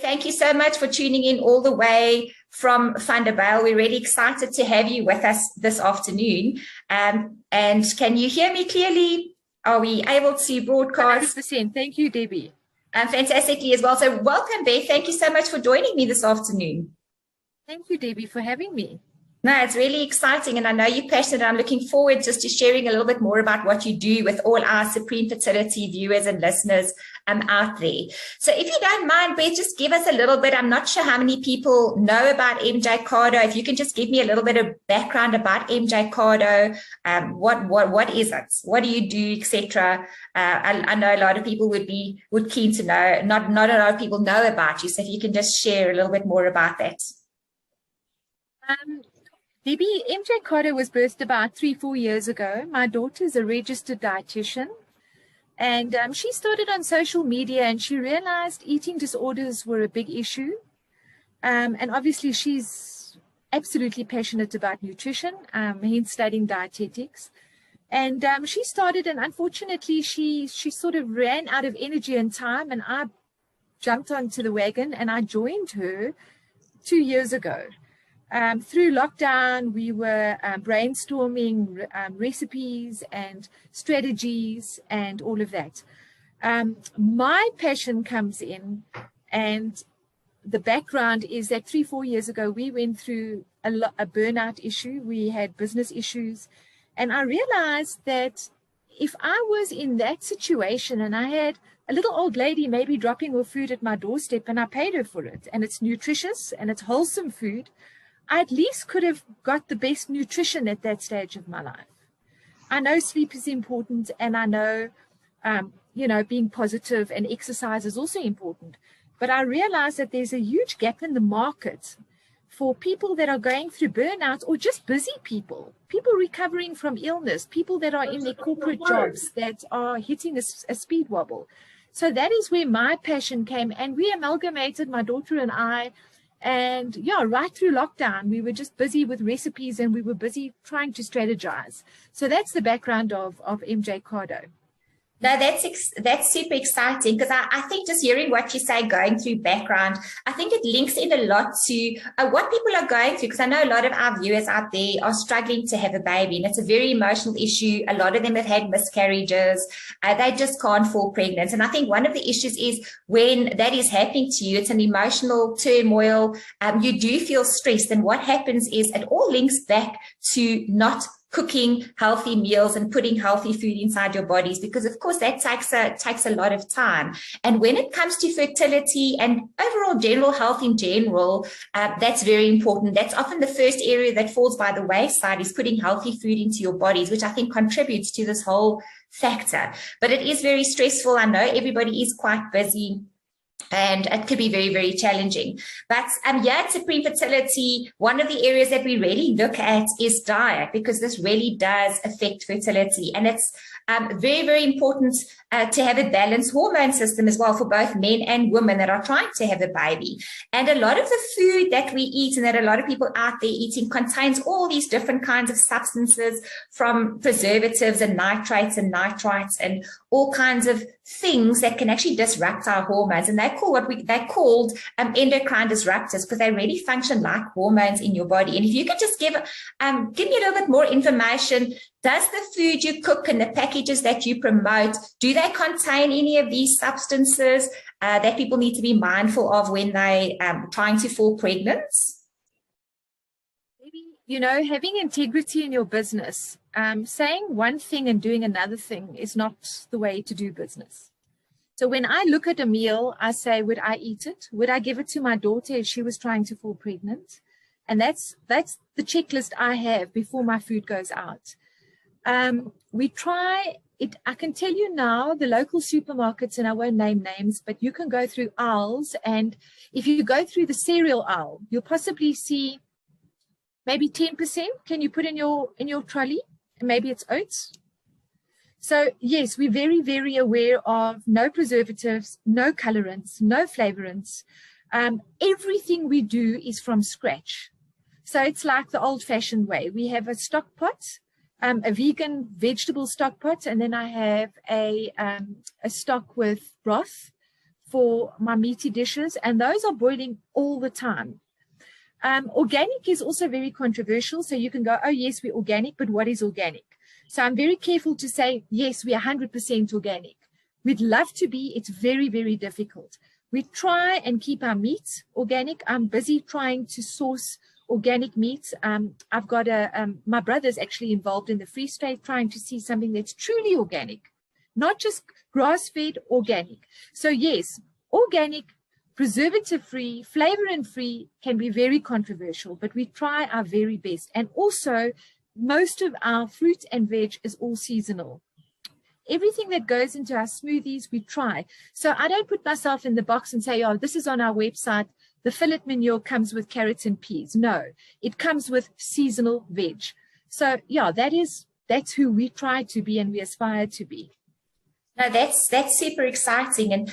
thank you so much for tuning in all the way from Vanderbijl. We're really excited to have you with us this afternoon. And can you hear me clearly? Are we able to broadcast? 100%. Thank you, Debbie. Fantastically as well. So welcome, Beth. Thank you so much for joining me this afternoon. Thank you, Debbie, for having me. No, it's really exciting, and I know you're passionate. I'm looking forward just to sharing a little bit more about what you do with all our Supreme Fertility viewers and listeners out there. So if you don't mind, Beth, just give us a little bit. I'm not sure how many people know about Mjaycado. If you can just give me a little bit of background about Mjaycado, what is it? What do you do, etc. I know a lot of people would keen to know. Not a lot of people know about you. So if you can just share a little bit more about that. Debbie, Mjaycado was birthed about 3-4 years ago. My daughter's a registered dietitian, and she started on social media, and she realized eating disorders were a big issue. And obviously she's absolutely passionate about nutrition, hence studying dietetics. And she started, and unfortunately she sort of ran out of energy and time, and I jumped onto the wagon and I joined her 2 years ago. Through lockdown, we were brainstorming recipes and strategies and all of that. My passion comes in, and the background is that 3-4 years ago, we went through a burnout issue. We had business issues, and I realized that if I was in that situation and I had a little old lady maybe dropping her food at my doorstep and I paid her for it, and it's nutritious and it's wholesome food, I at least could have got the best nutrition at that stage of my life. I know sleep is important, and I know, being positive and exercise is also important. But I realize that there's a huge gap in the market for people that are going through burnout, or just busy people recovering from illness, people that are in their corporate jobs that are hitting a speed wobble. So that is where my passion came, and we amalgamated, my daughter and I. And yeah, right through lockdown, we were just busy with recipes, and we were busy trying to strategize. So that's the background of Mjaycado. No, that's super exciting, because I think just hearing what you say, going through background, I think it links in a lot to what people are going through, because I know a lot of our viewers out there are struggling to have a baby, and it's a very emotional issue. A lot of them have had miscarriages. They just can't fall pregnant. And I think one of the issues is when that is happening to you, it's an emotional turmoil. You do feel stressed. And what happens is it all links back to not cooking healthy meals and putting healthy food inside your bodies, because of course that takes a lot of time. And when it comes to fertility and overall general health in general, that's very important. That's often the first area that falls by the wayside, is putting healthy food into your bodies, which I think contributes to this whole factor. But it is very stressful. I know everybody is quite busy, and it could be very, very challenging. But here at Supreme Fertility, one of the areas that we really look at is diet, because this really does affect fertility. And it's very, very important to have a balanced hormone system as well for both men and women that are trying to have a baby. And a lot of the food that we eat, and that a lot of people out there eating, contains all these different kinds of substances, from preservatives and nitrates and nitrites and all kinds of things that can actually disrupt our hormones. And they're called endocrine disruptors, because they really function like hormones in your body. And if you could just give me a little bit more information. Does the food you cook and the packages that you promote, do they contain any of these substances that people need to be mindful of when they trying to fall pregnant? Maybe, having integrity in your business, saying one thing and doing another thing is not the way to do business. So when I look at a meal, I say, would I eat it? Would I give it to my daughter if she was trying to fall pregnant? And that's the checklist I have before my food goes out. We try it. I can tell you now, the local supermarkets, and I won't name names, but you can go through aisles, and if you go through the cereal aisle, you'll possibly see maybe 10% can you put in your trolley, and maybe it's oats. So yes, we're very, very aware of no preservatives, no colorants, no flavorants. Everything we do is from scratch. So it's like the old-fashioned way. We have a stock pot, a vegan vegetable stock pot, and then I have a stock with broth for my meaty dishes, and those are boiling all the time. Organic is also very controversial. So you can go, oh, yes, we're organic, but what is organic? So I'm very careful to say, yes, we are 100% organic. We'd love to be. It's very, very difficult. We try and keep our meats organic. I'm busy trying to source organic meats. I've got my brother's actually involved in the Free State, trying to see something that's truly organic, not just grass-fed, organic. So yes, organic, preservative-free, flavor-free can be very controversial, but we try our very best. And also, most of our fruit and veg is all seasonal. Everything that goes into our smoothies, we try. So I don't put myself in the box and say, oh, this is on our website. The fillet mignon comes with carrots and peas. No, it comes with seasonal veg. So yeah, that's who we try to be and we aspire to be. No, that's super exciting. And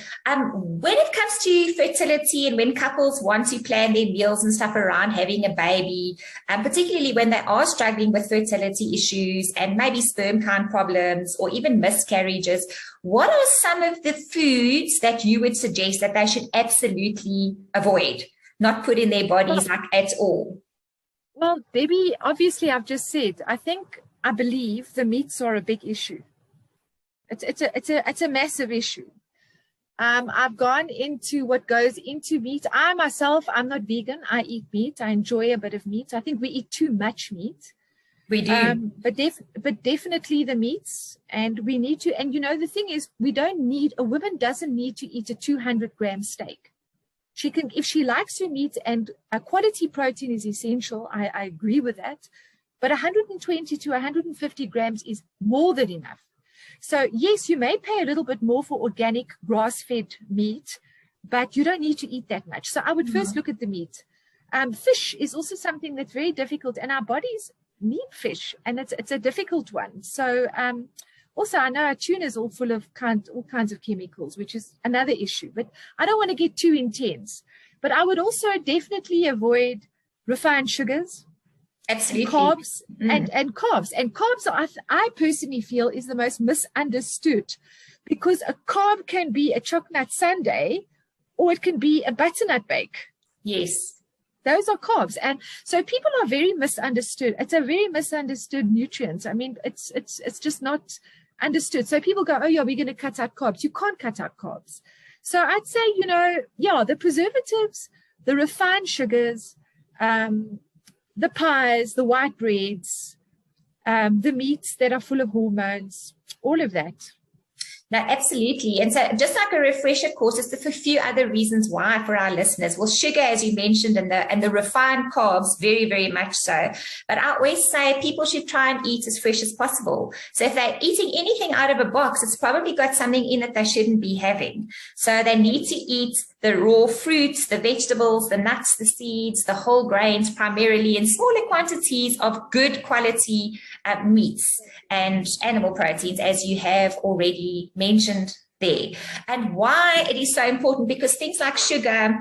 when it comes to fertility and when couples want to plan their meals and stuff around having a baby, particularly when they are struggling with fertility issues and maybe sperm count problems or even miscarriages, what are some of the foods that you would suggest that they should absolutely avoid, not put in their bodies like at all? Well, Debbie, obviously I've just said, I believe the meats are a big issue. It's a massive issue. I've gone into what goes into meat. I myself, I'm not vegan. I eat meat. I enjoy a bit of meat. I think we eat too much meat. We do. But definitely the meats, and we need to. And you know, the thing is, a woman doesn't need to eat a 200-gram steak. She can, if she likes her meat, and a quality protein is essential. I agree with that. But 120 to 150 grams is more than enough. So yes, you may pay a little bit more for organic grass-fed meat, but you don't need to eat that much. So I would first look at the meat. Fish is also something that's very difficult, and our bodies need fish, and it's a difficult one. So also, I know our tuna is all full of all kinds of chemicals, which is another issue. But I don't want to get too intense. But I would also definitely avoid refined sugars. Absolutely. Carbs and carbs. And carbs, I personally feel, is the most misunderstood, because a carb can be a chocolate sundae or it can be a butternut bake. Yes. Those are carbs. And so people are very misunderstood. It's a very misunderstood nutrient. I mean, it's just not understood. So people go, oh yeah, we're going to cut out carbs. You can't cut out carbs. So I'd say, the preservatives, the refined sugars, the pies, the white breads, the meats that are full of hormones, all of that. No, absolutely. And so just like a refresher course, just a few other reasons why for our listeners. Well, sugar, as you mentioned, and the refined carbs, very, very much so. But I always say people should try and eat as fresh as possible. So if they're eating anything out of a box, it's probably got something in it they shouldn't be having. So they need to eat the raw fruits, the vegetables, the nuts, the seeds, the whole grains, primarily in smaller quantities of good quality meats and animal proteins, as you have already mentioned there. And why it is so important, because things like sugar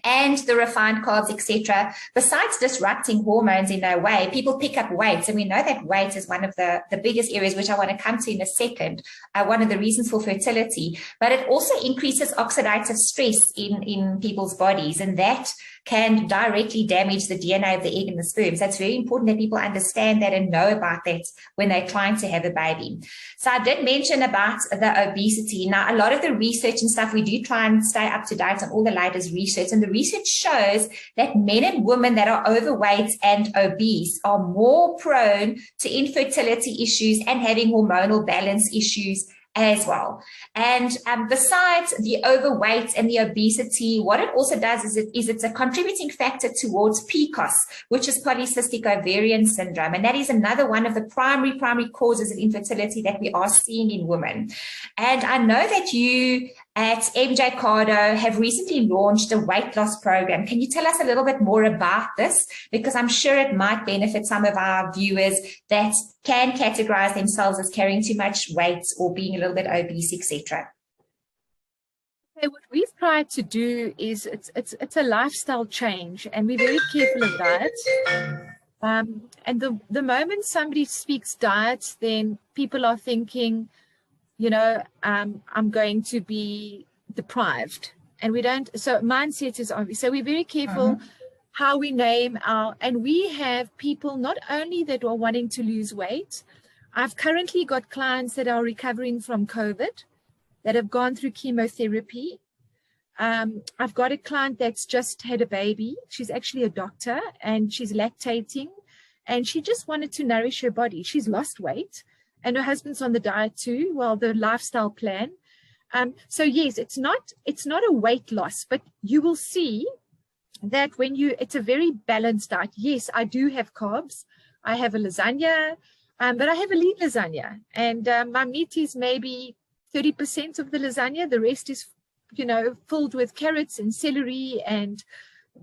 and the refined carbs, etc., besides disrupting hormones in no way, people pick up weight. And we know that weight is one of the biggest areas, which I want to come to in a second, one of the reasons for fertility. But it also increases oxidative stress in people's bodies, and that can directly damage the DNA of the egg and the sperm. So it's very important that people understand that and know about that when they're trying to have a baby. So I did mention about the obesity. Now, a lot of the research and stuff, we do try and stay up to date on all the latest research. And the research shows that men and women that are overweight and obese are more prone to infertility issues and having hormonal balance issues as well. And besides the overweight and the obesity, what it also does is it's a contributing factor towards PCOS, which is polycystic ovarian syndrome. And that is another one of the primary causes of infertility that we are seeing in women. And I know that you at Mjaycado have recently launched a weight loss program. Can you tell us a little bit more about this? Because I'm sure it might benefit some of our viewers that can categorize themselves as carrying too much weight or being a little bit obese, etc. Okay, what we've tried to do is it's a lifestyle change, and we're very careful of diet. And the moment somebody speaks diet, then people are thinking, I'm going to be deprived, and we don't. So mindset is obvious. So we're very careful how we name and we have people not only that are wanting to lose weight. I've currently got clients that are recovering from COVID, that have gone through chemotherapy. I've got a client that's just had a baby. She's actually a doctor and she's lactating, and she just wanted to nourish her body. She's lost weight and her husband's on the diet too. Well, the lifestyle plan. So yes, it's not a weight loss, but you will see that it's a very balanced diet. Yes, I do have carbs. I have a lasagna, but I have a lean lasagna, and my meat is maybe 30% of the lasagna. The rest is, filled with carrots and celery and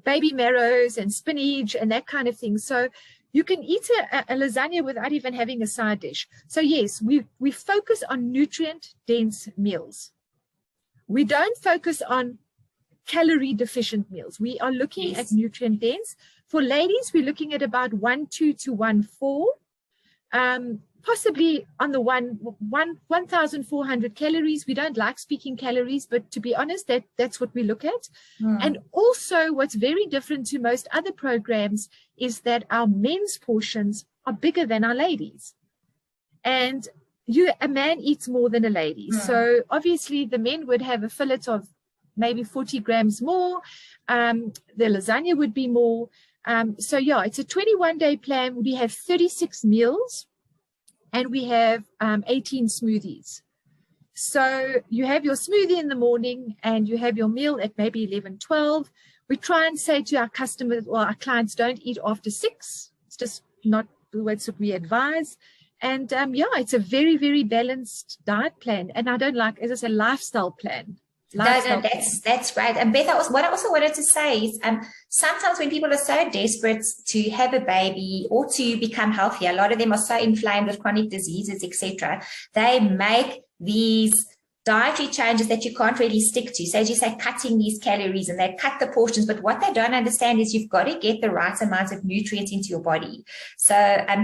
baby marrows and spinach and that kind of thing. So you can eat a lasagna without even having a side dish. So yes, we focus on nutrient dense meals. We don't focus on calorie deficient meals. We are looking at nutrient dense. For ladies, we're looking at about 1.2 to 1.4, possibly on the 1,400 calories. We don't like speaking calories, but to be honest, that's what we look at. And also what's very different to most other programs is that our men's portions are bigger than our ladies. And a man eats more than a lady. So obviously the men would have a fillet of maybe 40 grams more. The lasagna would be more. So yeah, it's a 21-day plan. We have 36 meals and we have 18 smoothies. So you have your smoothie in the morning and you have your meal at maybe 11, 12. We try and say to our customers or our clients, don't eat after 6. It's just not the way we advise. And yeah, it's a very, very balanced diet plan. And I don't like, as I said, lifestyle plan. No, that's great. And Beth, what I also wanted to say is sometimes when people are so desperate to have a baby or to become healthier, a lot of them are so inflamed with chronic diseases, etc., they make these dietary changes that you can't really stick to. So as you say, cutting these calories, and they cut the portions, but what they don't understand is you've got to get the right amount of nutrients into your body. So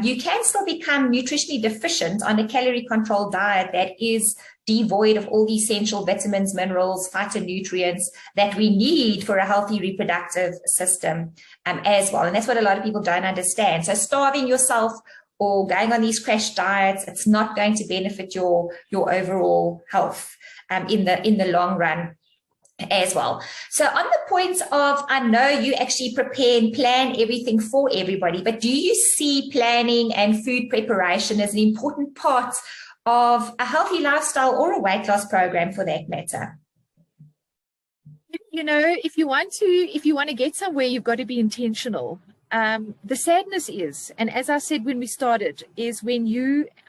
you can still become nutritionally deficient on a calorie controlled diet that is devoid of all the essential vitamins, minerals, phytonutrients that we need for a healthy reproductive system as well. And that's what a lot of people don't understand. So starving yourself or going on these crash diets, it's not going to benefit your overall health in the long run as well. So on the point of, I know you actually prepare and plan everything for everybody, but do you see planning and food preparation as an important part of a healthy lifestyle or a weight loss program for that matter? If you want to get somewhere, you've got to be intentional. The sadness is, and as I said when we started, is when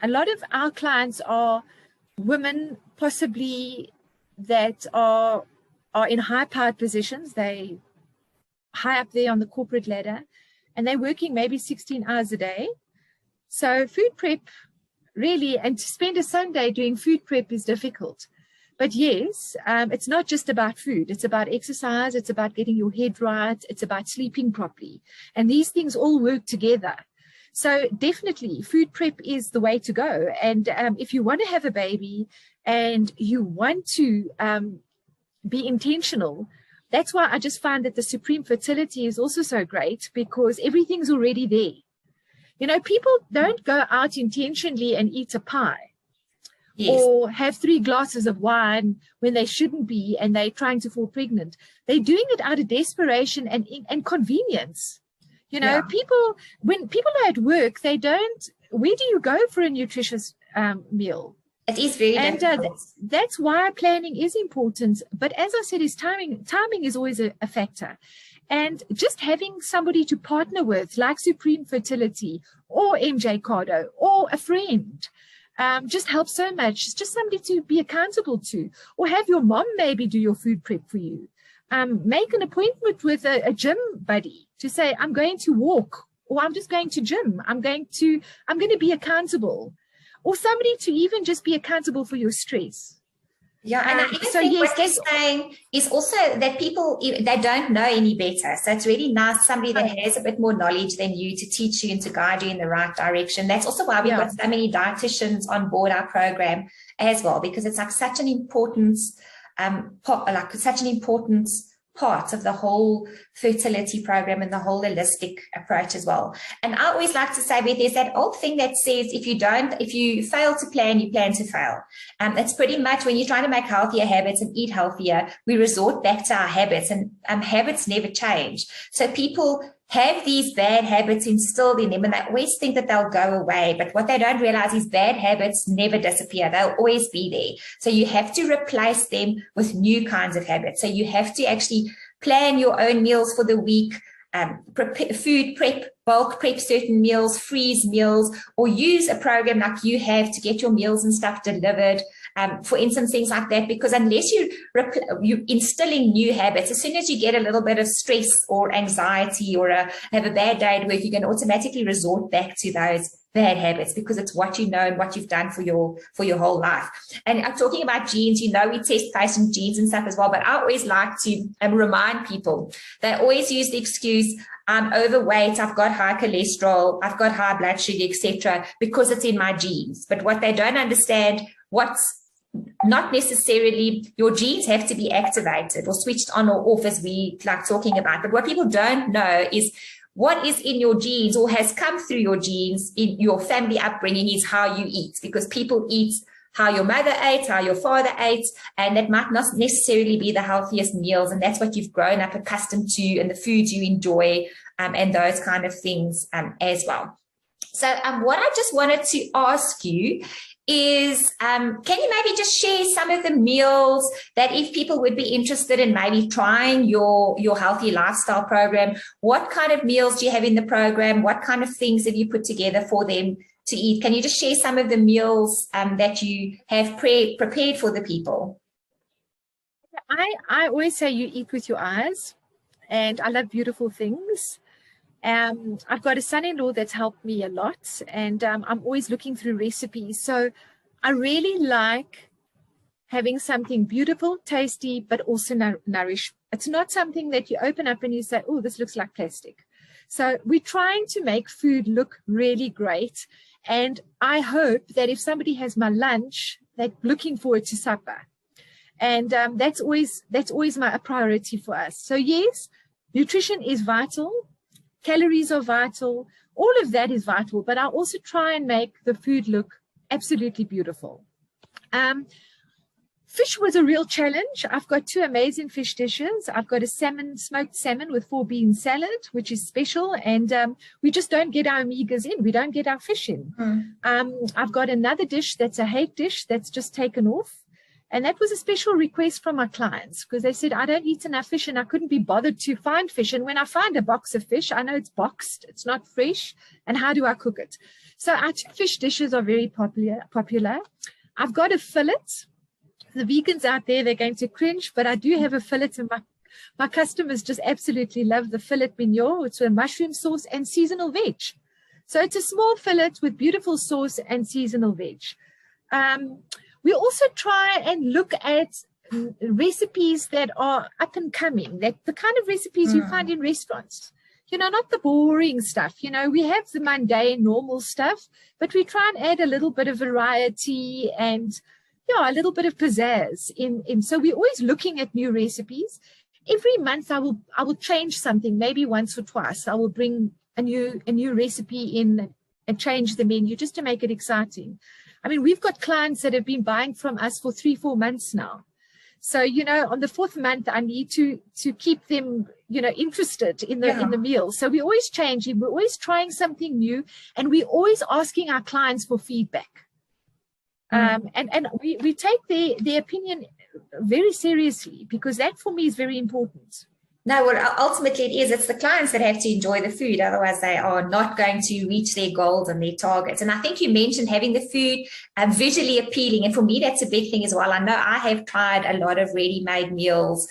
a lot of our clients are women possibly that are in high-powered positions. They high up there on the corporate ladder, and they're working maybe 16 hours a day. So food prep really, and to spend a Sunday doing food prep is difficult. But yes, it's not just about food. It's about exercise. It's about getting your head right. It's about sleeping properly. And these things all work together. So definitely food prep is the way to go. And if you want to have a baby and you want to be intentional, that's why I just find that the Supreme Fertility is also so great, because everything's already there. People don't go out intentionally and eat a pie. Yes. Or have 3 glasses of wine when they shouldn't be, and they're trying to fall pregnant. They're doing it out of desperation and convenience. When people are at work, where do you go for a nutritious meal? It is very difficult. That's why planning is important. But as I said, timing is always a factor. And just having somebody to partner with, like Supreme Fertility or Mjaycado or a friend, just helps so much. It's just somebody to be accountable to, or have your mom maybe do your food prep for you. Make an appointment with a gym buddy to say, I'm going to walk, or I'm just going to gym. I'm going to be accountable, or somebody to even just be accountable for your stress. Yeah, and I think what you're saying is also that people, they don't know any better. So it's really nice, somebody that has a bit more knowledge than you to teach you and to guide you in the right direction. That's also why we've got so many dietitians on board our program as well, because it's like such an important like such an important part of the whole fertility program and the whole holistic approach as well. And I always like to say, Beth, there's that old thing that says if you fail to plan, you plan to fail. It's pretty much when you're trying to make healthier habits and eat healthier, we resort back to our habits, and habits never change. So people have these bad habits instilled in them, and they always think that they'll go away. But what they don't realize is bad habits never disappear. They'll always be there. So you have to replace them with new kinds of habits. So you have to actually plan your own meals for the week, bulk prep certain meals, freeze meals, or use a program like you have to get your meals and stuff delivered. For instance, things like that, because unless you're instilling new habits, as soon as you get a little bit of stress or anxiety or have a bad day at work, you're going to automatically resort back to those bad habits because it's what you know and what you've done for your whole life. And I'm talking about genes, we test patient genes and stuff as well, but I always like to remind people, they always use the excuse, I'm overweight, I've got high cholesterol, I've got high blood sugar, etc., because it's in my genes. But what they don't understand, what's not necessarily your genes have to be activated or switched on or off, as we like talking about. But what people don't know is what is in your genes or has come through your genes in your family upbringing is how you eat, because people eat how your mother ate, how your father ate, and that might not necessarily be the healthiest meals. And that's what you've grown up accustomed to and the foods you enjoy and those kind of things as well. So what I just wanted to ask you is, can you maybe just share some of the meals that if people would be interested in maybe trying your healthy lifestyle program, what kind of meals do you have in the program? What kind of things have you put together for them to eat? Can you just share some of the meals that you have prepared for the people? I always say you eat with your eyes, and I love beautiful things. I've got a son-in-law that's helped me a lot, and I'm always looking through recipes. So I really like having something beautiful, tasty, but also nourish. It's not something that you open up and you say, oh, this looks like plastic. So we're trying to make food look really great. And I hope that if somebody has my lunch, they're looking forward to supper. And that's always my priority for us. So yes, nutrition is vital. Calories are vital. All of that is vital, but I also try and make the food look absolutely beautiful. Fish was a real challenge. I've got 2 amazing fish dishes. I've got a smoked salmon with 4 bean salad, which is special, and we just don't get our omegas in. We don't get our fish in. I've got another dish that's a hake dish that's just taken off. And that was a special request from my clients because they said, I don't eat enough fish and I couldn't be bothered to find fish. And when I find a box of fish, I know it's boxed, it's not fresh. And how do I cook it? So our 2 fish dishes are very popular. I've got a fillet. The vegans out there, they're going to cringe, but I do have a fillet, and my customers just absolutely love the fillet mignon. It's a mushroom sauce and seasonal veg. So it's a small fillet with beautiful sauce and seasonal veg. We also try and look at recipes that are up and coming, that the kind of recipes you find in restaurants, not the boring stuff. We have the mundane, normal stuff, but we try and add a little bit of variety and, a little bit of pizzazz in. So we're always looking at new recipes. Every month I will change something, maybe once or twice. I will bring a new recipe in and change the menu just to make it exciting. I mean, we've got clients that have been buying from us for 3-4 months now. So, on the 4th month, I need to keep them, interested in the meal. So we're always changing. We're always trying something new. And we're always asking our clients for feedback. And we take their opinion very seriously because that for me is very important. No, well, ultimately it is. It's the clients that have to enjoy the food. Otherwise, they are not going to reach their goals and their targets. And I think you mentioned having the food visually appealing. And for me, that's a big thing as well. I know I have tried a lot of ready-made meals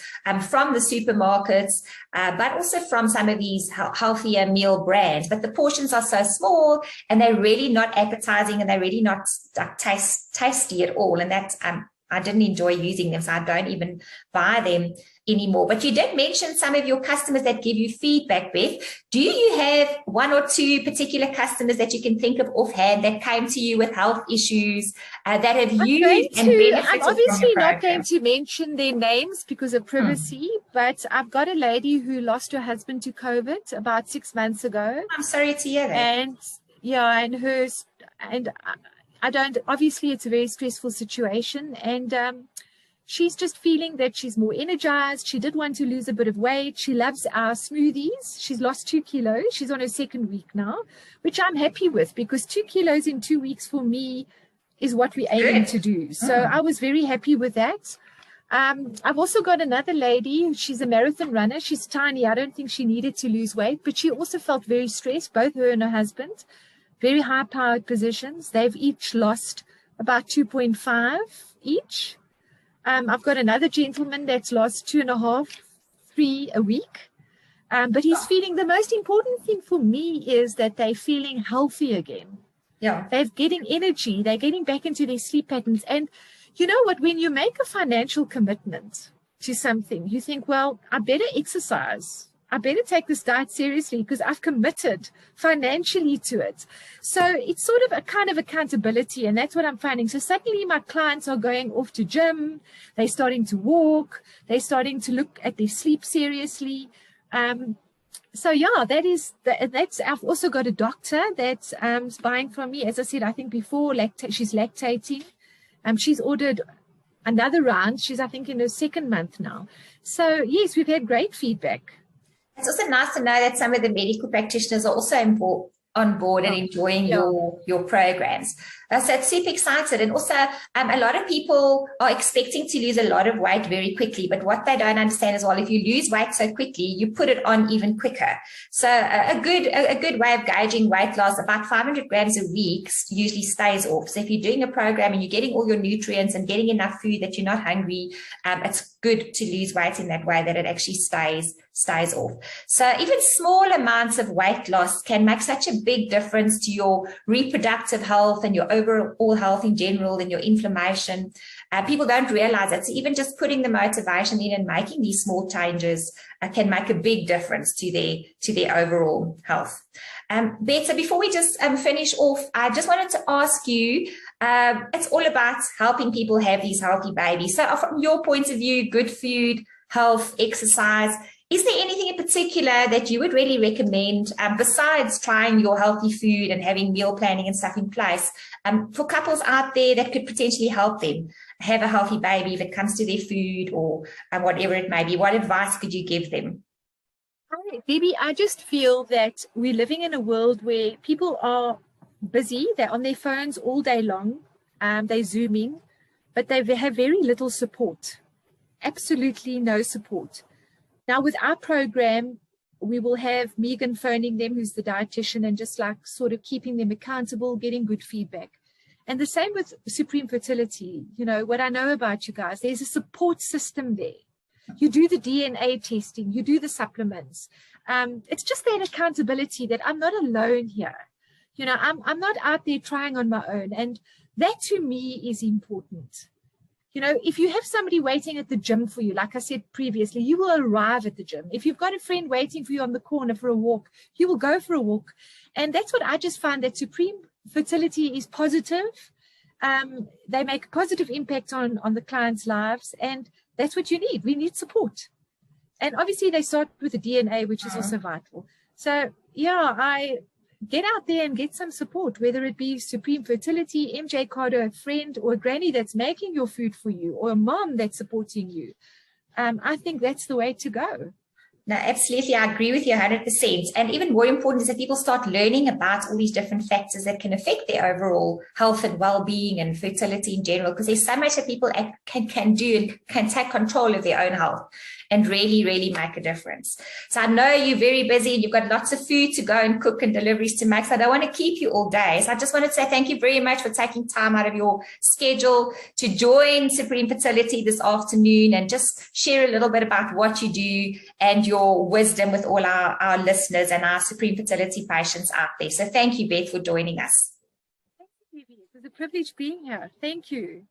from the supermarkets, but also from some of these healthier meal brands. But the portions are so small and they're really not appetizing and they're really not tasty at all. And that's I didn't enjoy using them, so I don't even buy them anymore. But you did mention some of your customers that give you feedback, Beth. Do you have one or two particular customers that you can think of offhand that came to you with health issues that have used and benefited I'm from obviously your not program? going to mention their names because of privacy, but I've got a lady who lost her husband to COVID about 6 months ago. I'm sorry to hear that. And yeah, I don't, obviously it's a very stressful situation, and she's just feeling that she's more energized. She did want to lose a bit of weight. She loves our smoothies. She's lost 2 kilos. She's on her 2nd week now, which I'm happy with, because 2 kilos in 2 weeks for me is what we're aiming to do. So I was very happy with that. I've also got another lady. She's a marathon runner. She's tiny. I don't think she needed to lose weight, but she also felt very stressed, both her and her husband. Very high-powered positions. They've each lost about 2.5 each. I've got another gentleman that's lost 2.5, 3 a week. But he's feeling, the most important thing for me is that they're feeling healthy again. Yeah. They're getting energy. They're getting back into their sleep patterns. And you know what? When you make a financial commitment to something, you think, well, I better exercise. I better take this diet seriously because I've committed financially to it. So it's sort of a kind of accountability, and that's what I'm finding. So suddenly my clients are going off to gym. They're starting to walk. They're starting to look at their sleep seriously. So yeah, that's. I've also got a doctor that's buying from me. As I said, I think before, she's lactating. She's ordered another round. She's, I think, in her 2nd month now. So yes, we've had great feedback. It's also nice to know that some of the medical practitioners are also on board and enjoying your programs. So it's super excited. And also a lot of people are expecting to lose a lot of weight very quickly, but what they don't understand is, well, if you lose weight so quickly, you put it on even quicker. So a good way of gauging weight loss, about 500 grams a week usually stays off. So if you're doing a program and you're getting all your nutrients and getting enough food that you're not hungry, it's good to lose weight in that way that it actually stays off. So even small amounts of weight loss can make such a big difference to your reproductive health and your overall health in general and your inflammation. People don't realize that. So even just putting the motivation in and making these small changes can make a big difference to their overall health. Beth, so before we just finish off, I just wanted to ask you, it's all about helping people have these healthy babies. So from your point of view, good food, health, exercise, is there anything in particular that you would really recommend besides trying your healthy food and having meal planning and stuff in place for couples out there that could potentially help them have a healthy baby if it comes to their food or whatever it may be? What advice could you give them? Hi, Debbie, I just feel that we're living in a world where people are busy. They're on their phones all day long. They're Zooming, but they have very little support. Absolutely no support. Now, with our program, we will have Megan phoning them, who's the dietitian, and just like sort of keeping them accountable, getting good feedback. And the same with Supreme Fertility. You know, what I know about you guys, there's a support system there. You do the DNA testing, you do the supplements. It's just that accountability that I'm not alone here. You know, I'm not out there trying on my own. And that to me is important. You know, if you have somebody waiting at the gym for you, like I said previously, you will arrive at the gym. If you've got a friend waiting for you on the corner for a walk, you will go for a walk. And that's what I just find, that Supreme Fertility is positive. They make a positive impact on the clients' lives. And that's what you need. We need support. And obviously they start with the DNA, which is also vital. So, yeah, get out there and get some support, whether it be Supreme Fertility, Mjaycado, a friend, or a granny that's making your food for you, or a mom that's supporting you. I think that's the way to go. No, absolutely. I agree with you 100%. And even more important is that people start learning about all these different factors that can affect their overall health and well-being and fertility in general, because there's so much that people can do and can take control of their own health and really, really make a difference. So I know you're very busy and you've got lots of food to go and cook and deliveries to make, so I don't want to keep you all day. So I just wanted to say thank you very much for taking time out of your schedule to join Supreme Fertility this afternoon and just share a little bit about what you do and your wisdom with all our listeners and our Supreme Fertility patients out there. So thank you, Beth, for joining us. Thank you, Vivi. It was a privilege being here. Thank you.